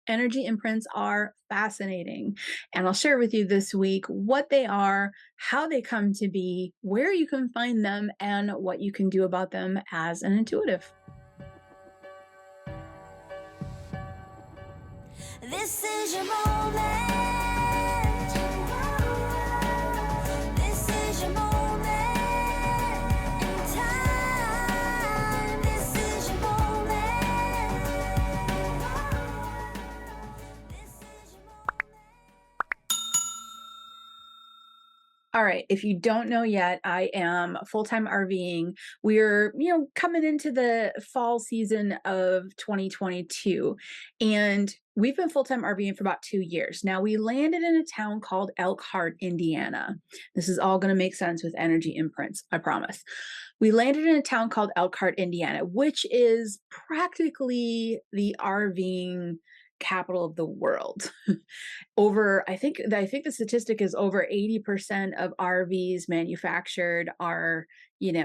Energy imprints are fascinating, and I'll share with you this week what they are, how they come to be, where you can find them, and what you can do about them as an intuitive. This is your moment. This is your moment in time. This is your moment. This is your moment. All right, if you don't know yet, I am full-time RVing. We're, coming into the fall season of 2022, and we've been full-time RVing for about 2 years. Now, we landed in a town called Elkhart, Indiana. This is all going to make sense with energy imprints, I promise. We landed in a town called Elkhart, Indiana, which is practically the RVing capital of the world. I think the statistic is over 80% of RVs manufactured are,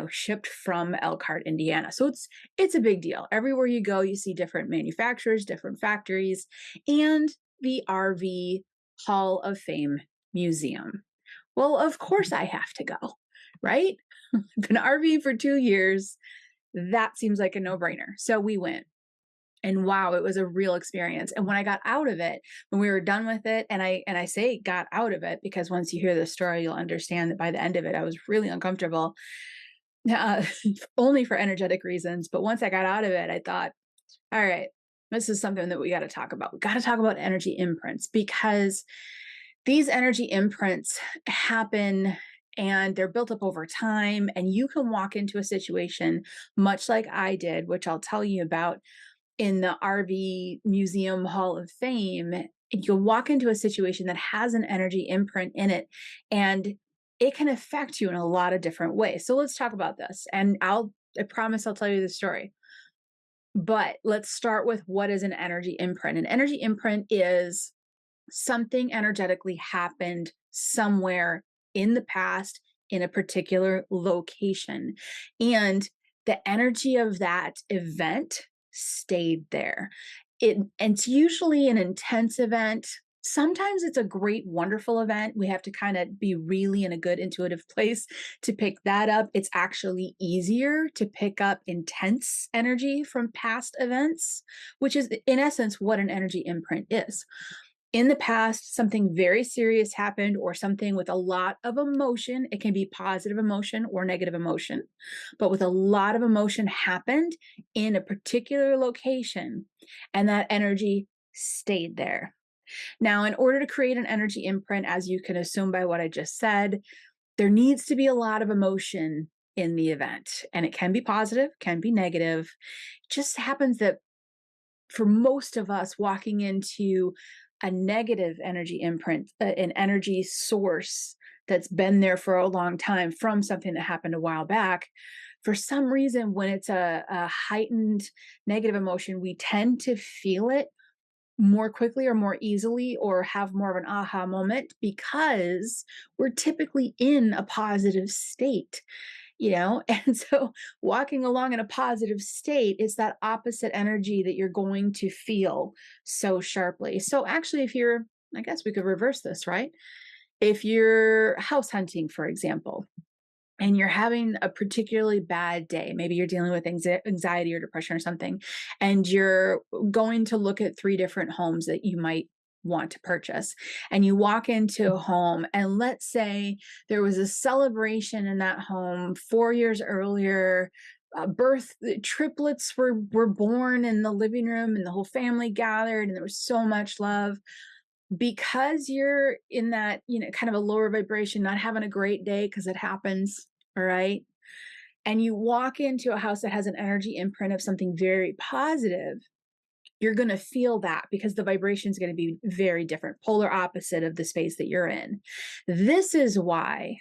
shipped from Elkhart, Indiana. So it's a big deal. Everywhere you go, you see different manufacturers, different factories, and the RV Hall of Fame Museum. Well, of course I have to go, right? I've been RVing for 2 years. That seems like a no-brainer. So we went. And wow, it was a real experience. And when I got out of it, when we were done with it, and I say got out of it because once you hear the story, you'll understand that by the end of it, I was really uncomfortable, uh, only for energetic reasons. But once I got out of it, I thought, all right, this is something that we got to talk about. We got to talk about energy imprints because these energy imprints happen and they're built up over time. And you can walk into a situation much like I did, which I'll tell you about in the RV Museum Hall of Fame. You'll walk into a situation that has an energy imprint in it, and it can affect you in a lot of different ways. So let's talk about this. And I promise I'll tell you the story. But let's start with what is an energy imprint. An energy imprint is something energetically happened somewhere in the past in a particular location. And the energy of that event stayed there. It's usually an intense event. Sometimes it's a great, wonderful event. We have to kind of be really in a good intuitive place to pick that up. It's actually easier to pick up intense energy from past events, which is, in essence, what an energy imprint is. In the past, something very serious happened or something with a lot of emotion. It can be positive emotion or negative emotion, but with a lot of emotion happened in a particular location, and that energy stayed there. Now, in order to create an energy imprint, as you can assume by what I just said, there needs to be a lot of emotion in the event, and it can be positive, can be negative. It just happens that for most of us, walking into a negative energy imprint, an energy source that's been there for a long time from something that happened a while back, for some reason, when it's a heightened negative emotion, we tend to feel it more quickly or more easily or have more of an aha moment because we're typically in a positive state. And so walking along in a positive state is that opposite energy that you're going to feel so sharply. So actually, I guess we could reverse this, right? If you're house hunting, for example, and you're having a particularly bad day, maybe you're dealing with anxiety or depression or something, and you're going to look at 3 different homes that you might want to purchase. And you walk into a home, and let's say there was a celebration in that home 4 years earlier. Triplets were born in the living room, and the whole family gathered, and there was so much love. Because you're in that, kind of a lower vibration, not having a great day because it happens, all right? And you walk into a house that has an energy imprint of something very positive, you're going to feel that because the vibration is going to be very different, polar opposite of the space that you're in. This is why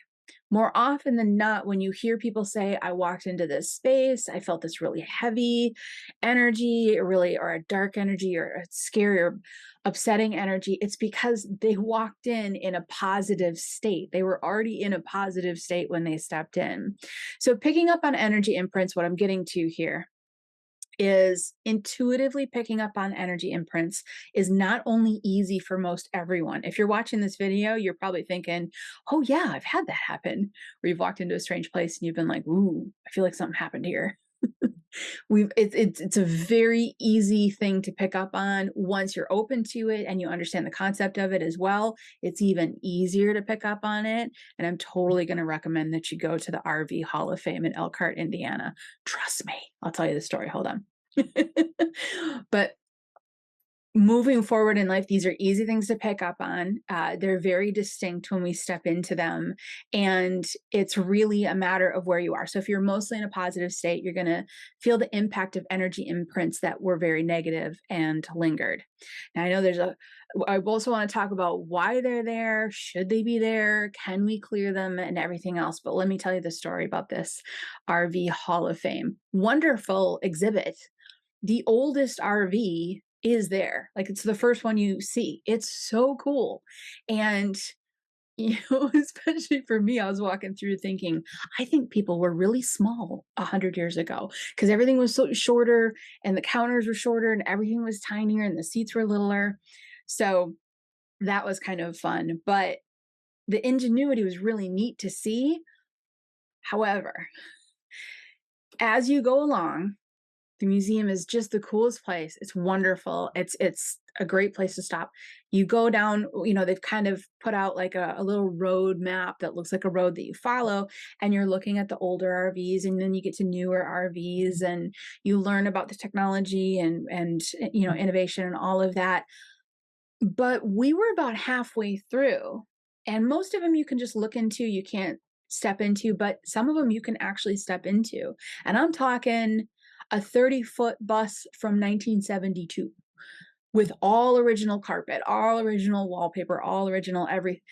more often than not, when you hear people say, I walked into this space, I felt this really heavy energy, or a dark energy, or a scary or upsetting energy, it's because they walked in a positive state. They were already in a positive state when they stepped in. So picking up on energy imprints, what I'm getting to here is intuitively picking up on energy imprints is not only easy for most everyone. If you're watching this video, you're probably thinking, oh, yeah, I've had that happen. Where you've walked into a strange place and you've been like, ooh, I feel like something happened here. It's a very easy thing to pick up on once you're open to it and you understand the concept of it as well. It's even easier to pick up on it, and I'm totally going to recommend that you go to the RV Hall of Fame in Elkhart, Indiana. Trust me, I'll tell you the story. Hold on. But moving forward in life, these are easy things to pick up on. They're very distinct when we step into them. And it's really a matter of where you are. So if you're mostly in a positive state, you're going to feel the impact of energy imprints that were very negative and lingered. Now, I know I also want to talk about why they're there. Should they be there? Can we clear them and everything else? But let me tell you the story about this RV Hall of Fame. Wonderful exhibit. The oldest RV is there. Like, it's the first one you see. It's so cool. And, especially for me, I was walking through thinking, I think people were really small 100 years ago because everything was so shorter and the counters were shorter and everything was tinier and the seats were littler. So that was kind of fun. But the ingenuity was really neat to see. However, as you go along, the museum is just the coolest place. It's wonderful. It's a great place to stop. You go down, they've kind of put out like a little road map that looks like a road that you follow, and you're looking at the older RVs, and then you get to newer RVs, and you learn about the technology and innovation and all of that. But we were about halfway through, and most of them you can just look into, you can't step into, but some of them you can actually step into. And I'm talking a 30-foot bus from 1972 with all original carpet, all original wallpaper, all original everything,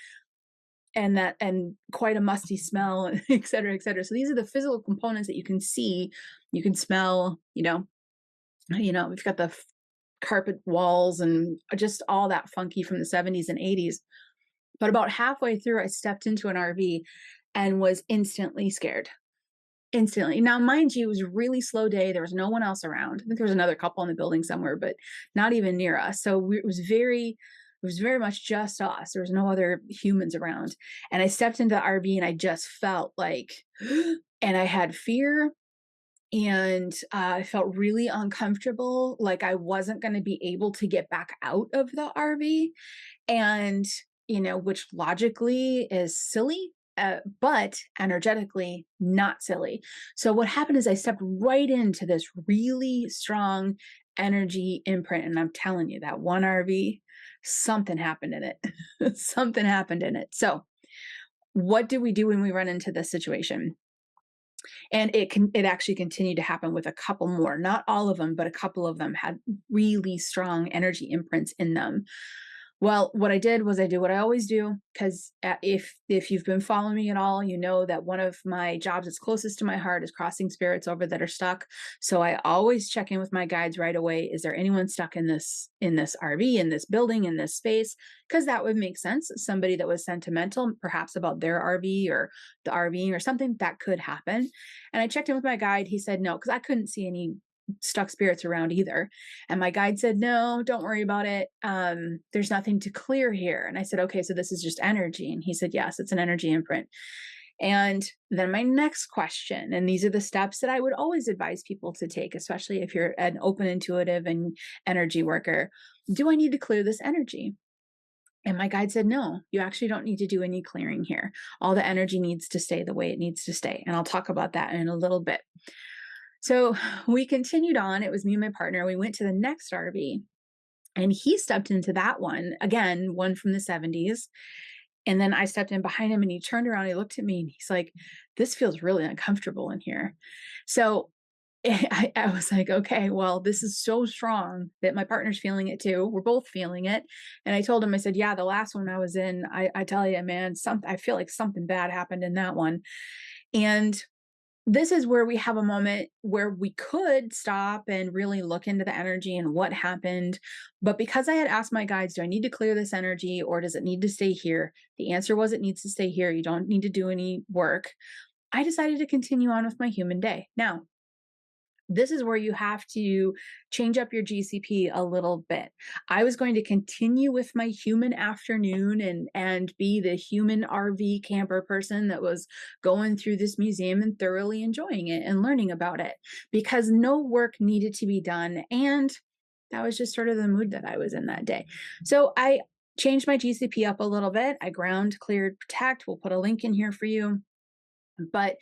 and quite a musty smell, et cetera, et cetera. So these are the physical components that you can see, you can smell, we've got the carpet walls and just all that funky from the 70s and 80s. But about halfway through, I stepped into an RV and was instantly scared. Instantly. Now, mind you, it was a really slow day. There was no one else around. I think there was another couple in the building somewhere, but not even near us. So it was very much just us. There was no other humans around. And I stepped into the RV and I just felt like, and I had fear and I felt really uncomfortable, like I wasn't going to be able to get back out of the RV, and which logically is silly, but energetically not silly. So what happened is I stepped right into this really strong energy imprint, and I'm telling you, that one RV, something happened in it. Something happened in it. So what do we do when we run into this situation? And it actually continued to happen with a couple more. Not all of them, but a couple of them had really strong energy imprints in them. Well, what I did was I did what I always do, because if you've been following me at all, you know that one of my jobs that's closest to my heart is crossing spirits over that are stuck. So I always check in with my guides right away. Is there anyone stuck in this RV, in this building, in this space? Because that would make sense. Somebody that was sentimental, perhaps about their RV or the RV or something, that could happen. And I checked in with my guide. He said no, because I couldn't see any stuck spirits around either. And my guide said, no, don't worry about it. There's nothing to clear here. And I said, okay, so this is just energy. And he said, yes, it's an energy imprint. And then my next question, and these are the steps that I would always advise people to take, especially if you're an open, intuitive, and energy worker. Do I need to clear this energy? And my guide said, no, you actually don't need to do any clearing here. All the energy needs to stay the way it needs to stay. And I'll talk about that in a little bit. So we continued on. It was me and my partner. We went to the next RV, and he stepped into that one, again, one from the 70s. And then I stepped in behind him, and he turned around, he looked at me, and he's like, this feels really uncomfortable in here. So I was like, okay, well, this is so strong that my partner's feeling it too. We're both feeling it. And I told him, I said, yeah, the last one I was in, I tell you, man, I feel like something bad happened in that one. And this is where we have a moment where we could stop and really look into the energy and what happened. But because I had asked my guides, do I need to clear this energy or does it need to stay here? The answer was it needs to stay here. You don't need to do any work. I decided to continue on with my human day. Now, This is where you have to change up your GCP a little bit. I was going to continue with my human afternoon and be the human RV camper person that was going through this museum and thoroughly enjoying it and learning about it because no work needed to be done, and that was just sort of the mood that I was in that day. So I changed my GCP up a little bit. I ground cleared protect. We'll put a link in here for you. But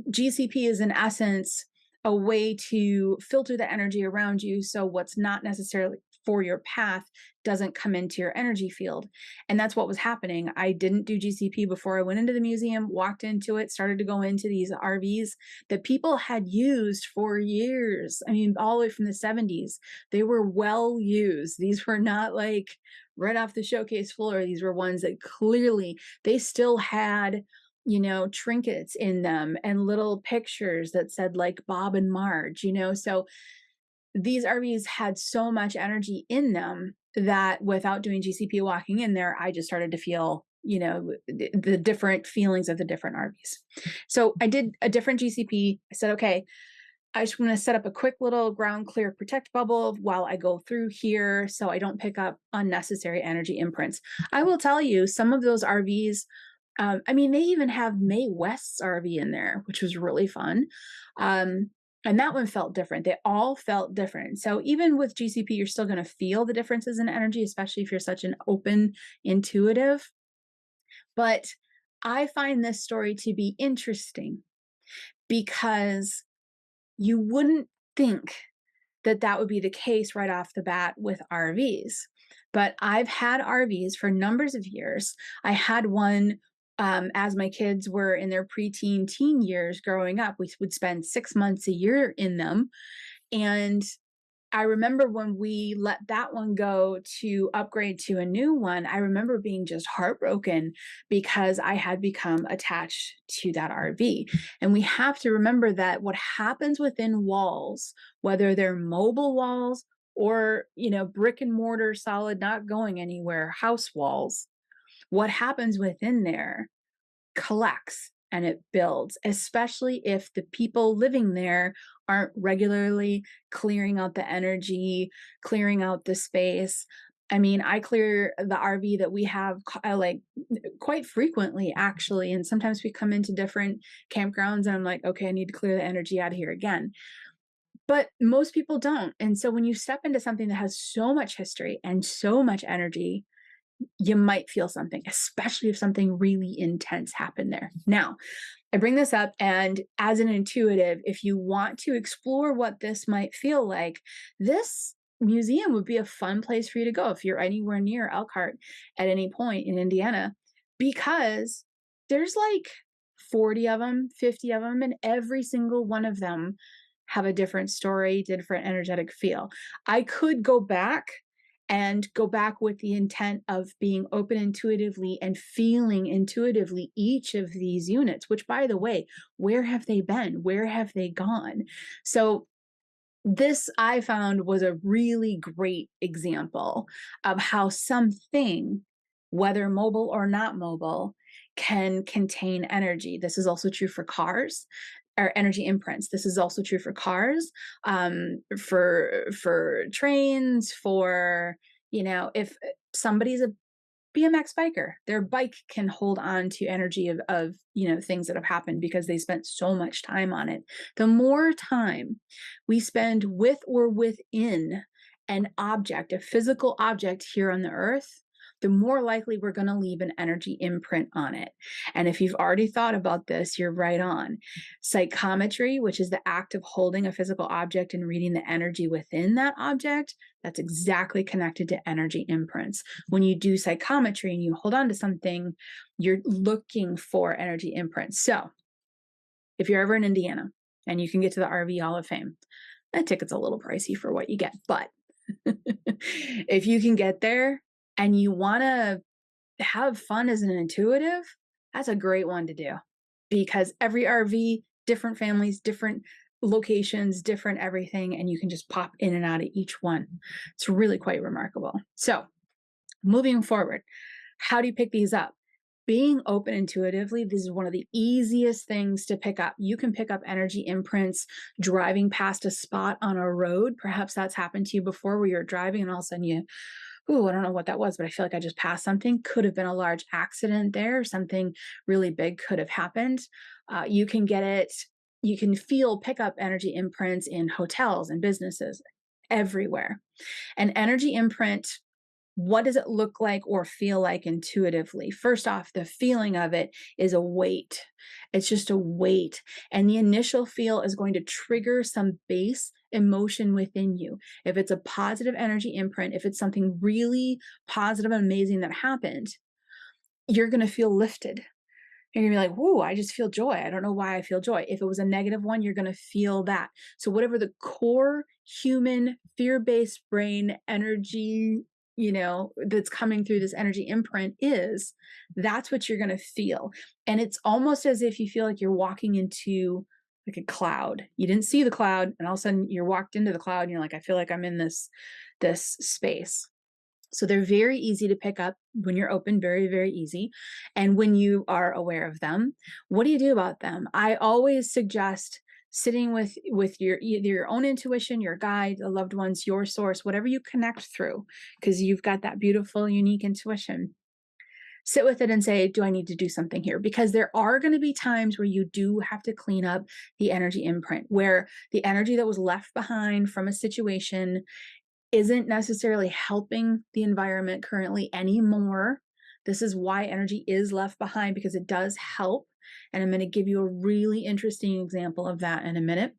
GCP is in essence a way to filter the energy around you so what's not necessarily for your path doesn't come into your energy field. And that's what was happening. I didn't do GCP before I went into the museum, walked into it, started to go into these RVs that people had used for years. I mean, all the way from the 70s. They were well used. These were not like right off the showcase floor. These were ones that clearly they still had, you know, trinkets in them and little pictures that said like Bob and Marge, you know. So these RVs had so much energy in them that without doing GCP walking in there, I just started to feel, you know, the different feelings of the different RVs. So I did a different GCP. I said, okay, I just want to set up a quick little ground clear protect bubble while I go through here so I don't pick up unnecessary energy imprints. I will tell you, some of those RVs, I mean, they even have Mae West's RV in there, which was really fun. And that one felt different. They all felt different. So even with GCP, you're still going to feel the differences in energy, especially if you're such an open intuitive. But I find this story to be interesting because you wouldn't think that that would be the case right off the bat with RVs. But I've had RVs for numbers of years. I had one as my kids were in their preteen, teen years growing up. We would spend 6 months a year in them. And I remember when we let that one go to upgrade to a new one, I remember being just heartbroken because I had become attached to that RV. And we have to remember that what happens within walls, whether they're mobile walls or, you know, brick and mortar solid, not going anywhere, house walls, what happens within there collects and it builds, especially if the people living there aren't regularly clearing out the energy, clearing out the space. I mean, I clear the RV that we have like quite frequently, actually. And sometimes we come into different campgrounds and I'm like, okay, I need to clear the energy out of here again. But most people don't. And so when you step into something that has so much history and so much energy, you might feel something, especially if something really intense happened there. Now, I bring this up, and as an intuitive, if you want to explore what this might feel like, this museum would be a fun place for you to go if you're anywhere near Elkhart at any point in Indiana, because there's like 40 of them, 50 of them, and every single one of them have a different story, different energetic feel. I could go back with the intent of being open intuitively and feeling intuitively each of these units, which, by the way, where have they been? Where have they gone? So this I found was a really great example of how something, whether mobile or not mobile, can contain energy. This is also true for cars or energy imprints. This is also true for cars, for trains, for, you know, if somebody's a BMX biker, their bike can hold on to energy of, you know, things that have happened because they spent so much time on it. The more time we spend with or within an object, a physical object here on the earth, the more likely we're going to leave an energy imprint on it. And if you've already thought about this, you're right on. Psychometry, which is the act of holding a physical object and reading the energy within that object, that's exactly connected to energy imprints. When you do psychometry and you hold on to something, you're looking for energy imprints. So if you're ever in Indiana and you can get to the RV Hall of Fame, that ticket's a little pricey for what you get, but if you can get there and you want to have fun as an intuitive, that's a great one to do because every RV, different families, different locations, different everything, and you can just pop in and out of each one. It's really quite remarkable. So, moving forward, how do you pick these up? Being open intuitively, this is one of the easiest things to pick up. You can pick up energy imprints driving past a spot on a road. Perhaps that's happened to you before where you're driving and all of a sudden you, ooh, I don't know what that was, but I feel like I just passed something. Could have been a large accident there. Something really big could have happened. You can get it, you can pick up energy imprints in hotels and businesses everywhere. An energy imprint, what does it look like or feel like intuitively? First off, the feeling of it is a weight. It's just a weight. And the initial feel is going to trigger some base emotion within you. If it's a positive energy imprint, if it's something really positive and amazing that happened, you're going to feel lifted. You're gonna be like, "Whoa, I just feel joy. I don't know why I feel joy." If it was a negative one, you're gonna feel that. So whatever the core human fear-based brain energy, that's coming through this energy imprint is, that's what you're gonna feel. And it's almost as if you feel like you're walking into like a cloud. You didn't see the cloud, and all of a sudden you're walked into the cloud and you're like, "I feel like I'm in this space." So they're very easy to pick up when you're open, very, very easy. And when you are aware of them, what do you do about them? I always suggest sitting with your either your own intuition, your guide, the loved ones, your source, whatever you connect through, because you've got that beautiful, unique intuition. Sit with it and say, do I need to do something here? Because there are going to be times where you do have to clean up the energy imprint, where the energy that was left behind from a situation isn't necessarily helping the environment currently anymore. This is why energy is left behind, because it does help. And I'm going to give you a really interesting example of that in a minute.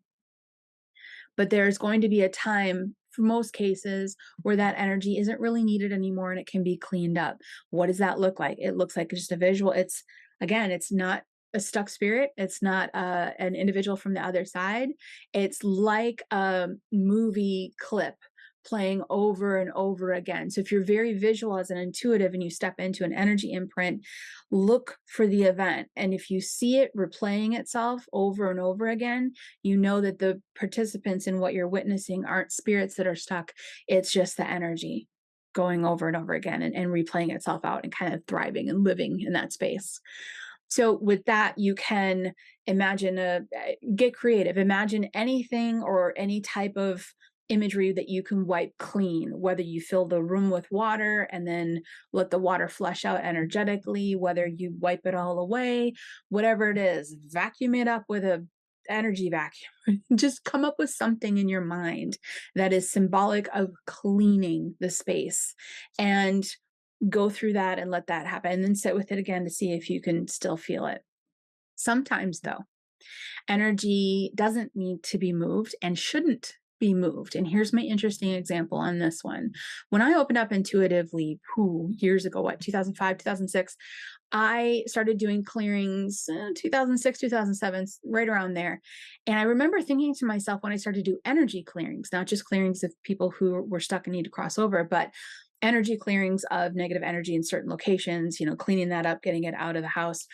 But there's going to be a time for most cases where that energy isn't really needed anymore and it can be cleaned up. What does that look like? It looks like just a visual. It's, again, it's not a stuck spirit. It's not an individual from the other side. It's like a movie clip playing over and over again. So if you're very visual as an intuitive and you step into an energy imprint, look for the event. And if you see it replaying itself over and over again, you know that the participants in what you're witnessing aren't spirits that are stuck. It's just the energy going over and over again and replaying itself out and kind of thriving and living in that space. So with that, you can imagine get creative. Imagine anything or any type of imagery that you can wipe clean, whether you fill the room with water and then let the water flush out energetically, whether you wipe it all away, whatever it is, vacuum it up with a energy vacuum. Just come up with something in your mind that is symbolic of cleaning the space and go through that and let that happen and then sit with it again to see if you can still feel it. Sometimes though, energy doesn't need to be moved and shouldn't be moved. And here's my interesting example on this one. When I opened up intuitively, years ago, what, 2005, 2006, I started doing clearings 2006, 2007, right around there. And I remember thinking to myself when I started to do energy clearings, not just clearings of people who were stuck and need to cross over, but energy clearings of negative energy in certain locations, cleaning that up, getting it out of the house.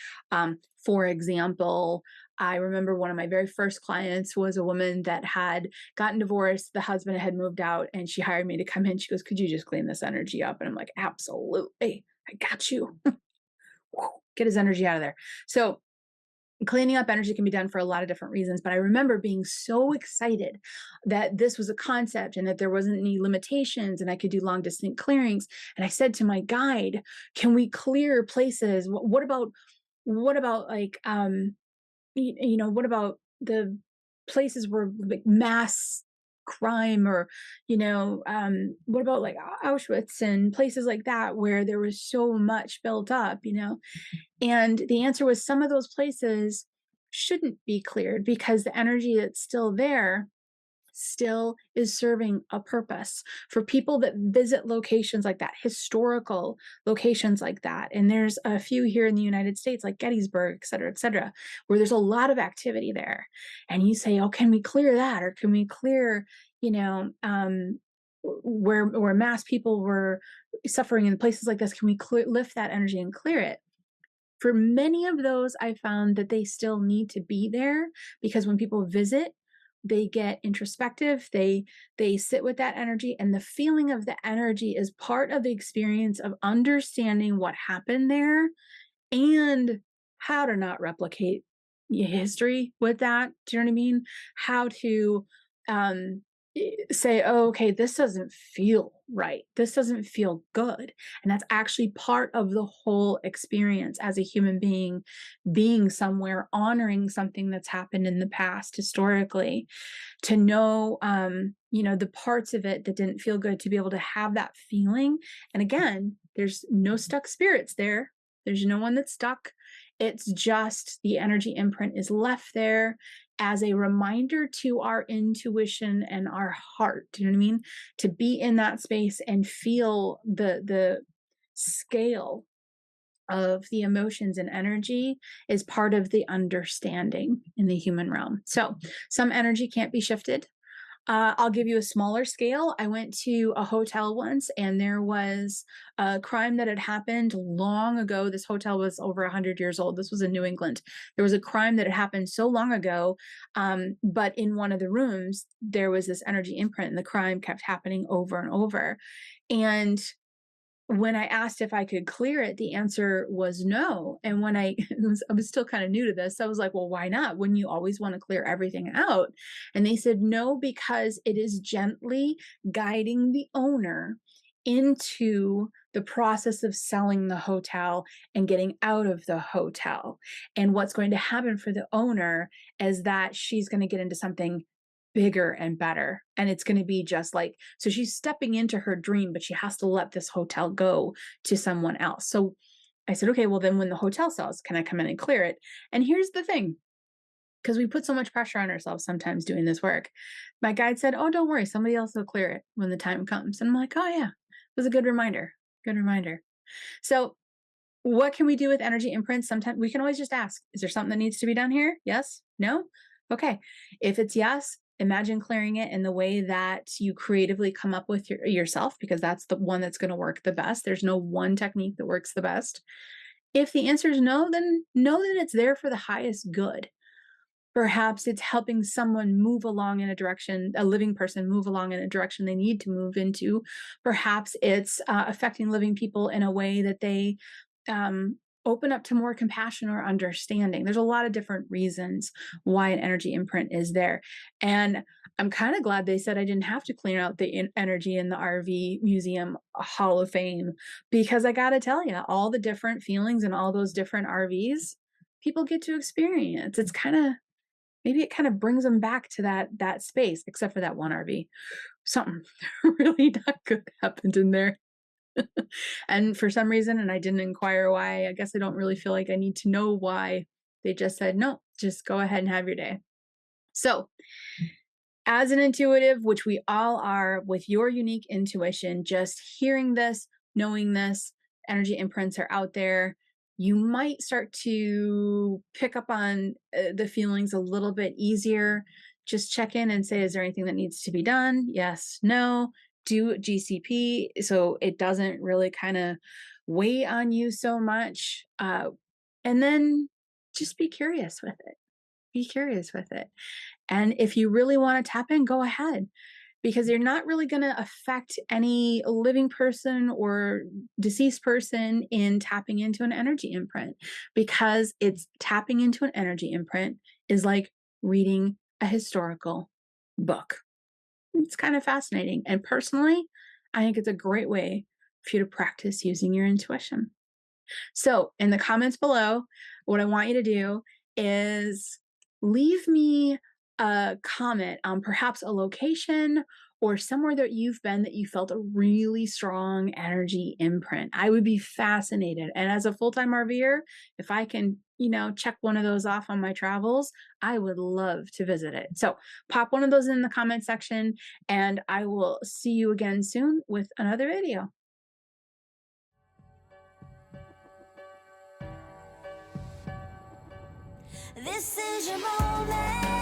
For example, I remember one of my very first clients was a woman that had gotten divorced. The husband had moved out and she hired me to come in. She goes, "Could you just clean this energy up?" And I'm like, "Absolutely. I got you." Get his energy out of there. So cleaning up energy can be done for a lot of different reasons, but I remember being so excited that this was a concept and that there wasn't any limitations and I could do long distance clearings. And I said to my guide, "Can we clear places? What about like what about the places where like mass crime or what about like Auschwitz and places like that where there was so much built up?" And the answer was some of those places shouldn't be cleared because the energy that's still there still is serving a purpose for people that visit locations like that, historical locations like that. And there's a few here in the United States, like Gettysburg, et cetera, where there's a lot of activity there. And you say, "Oh, can we clear that? Or can we clear, where mass people were suffering in places like this? Can we lift that energy and clear it?" For many of those, I found that they still need to be there because when people visit, they get introspective, they sit with that energy, and the feeling of the energy is part of the experience of understanding what happened there and how to not replicate history with that. Do you know what I mean? How to um, say, oh, okay, this doesn't feel right. This doesn't feel good. And that's actually part of the whole experience as a human being somewhere, honoring something that's happened in the past historically, to know, the parts of it that didn't feel good, to be able to have that feeling. And again, there's no stuck spirits there. There's no one that's stuck. It's just the energy imprint is left there as a reminder to our intuition and our heart. Do you know what I mean? To be in that space and feel the scale of the emotions and energy is part of the understanding in the human realm. So some energy can't be shifted. I'll give you a smaller scale. I went to a hotel once and there was a crime that had happened long ago. This hotel was over 100 years old. This was in New England. There was a crime that had happened so long ago, but in one of the rooms, there was this energy imprint and the crime kept happening over and over. And when I asked if I could clear it, the answer was no. And when I was still kind of new to this, I was like, well, why not? Wouldn't you always want to clear everything out? And they said, no, because it is gently guiding the owner into the process of selling the hotel and getting out of the hotel. And what's going to happen for the owner is that she's going to get into something bigger and better. And it's going to be just like, so she's stepping into her dream, but she has to let this hotel go to someone else. So I said, okay, well, then when the hotel sells, can I come in and clear it? And here's the thing, because we put so much pressure on ourselves sometimes doing this work. My guide said, oh, don't worry, somebody else will clear it when the time comes. And I'm like, oh, yeah, it was a good reminder. Good reminder. So what can we do with energy imprints? Sometimes we can always just ask, is there something that needs to be done here? Yes? No? Okay. If it's yes, imagine clearing it in the way that you creatively come up with yourself, because that's the one that's going to work the best. There's no one technique that works the best. If the answer is no, then know that it's there for the highest good. Perhaps it's helping someone move along in a direction, a living person move along in a direction they need to move into. Perhaps it's affecting living people in a way that they open up to more compassion or understanding. There's a lot of different reasons why an energy imprint is there. And I'm kind of glad they said I didn't have to clean out the energy in the RV Museum Hall of Fame, because I got to tell you, all the different feelings and all those different RVs people get to experience. It's kind of, maybe it kind of brings them back to that space, except for that one RV. Something really not good happened in there. And for some reason, and I didn't inquire why, I guess I don't really feel like I need to know why. They just said, no, just go ahead and have your day. So, as an intuitive, which we all are, with your unique intuition, just hearing this, knowing this, energy imprints are out there. You might start to pick up on the feelings a little bit easier. Just check in and say, is there anything that needs to be done? Yes, no. Do GCP so it doesn't really kind of weigh on you so much. And then just be curious with it. Be curious with it. And if you really want to tap in, go ahead, because you're not really going to affect any living person or deceased person in tapping into an energy imprint, because it's tapping into an energy imprint is like reading a historical book. It's kind of fascinating. And personally, I think it's a great way for you to practice using your intuition. So, in the comments below, what I want you to do is leave me a comment on perhaps a location or somewhere that you've been that you felt a really strong energy imprint. I would be fascinated. And as a full-time RVer, if I can, check one of those off on my travels, I would love to visit it. So pop one of those in the comment section, and I will see you again soon with another video. This is your moment.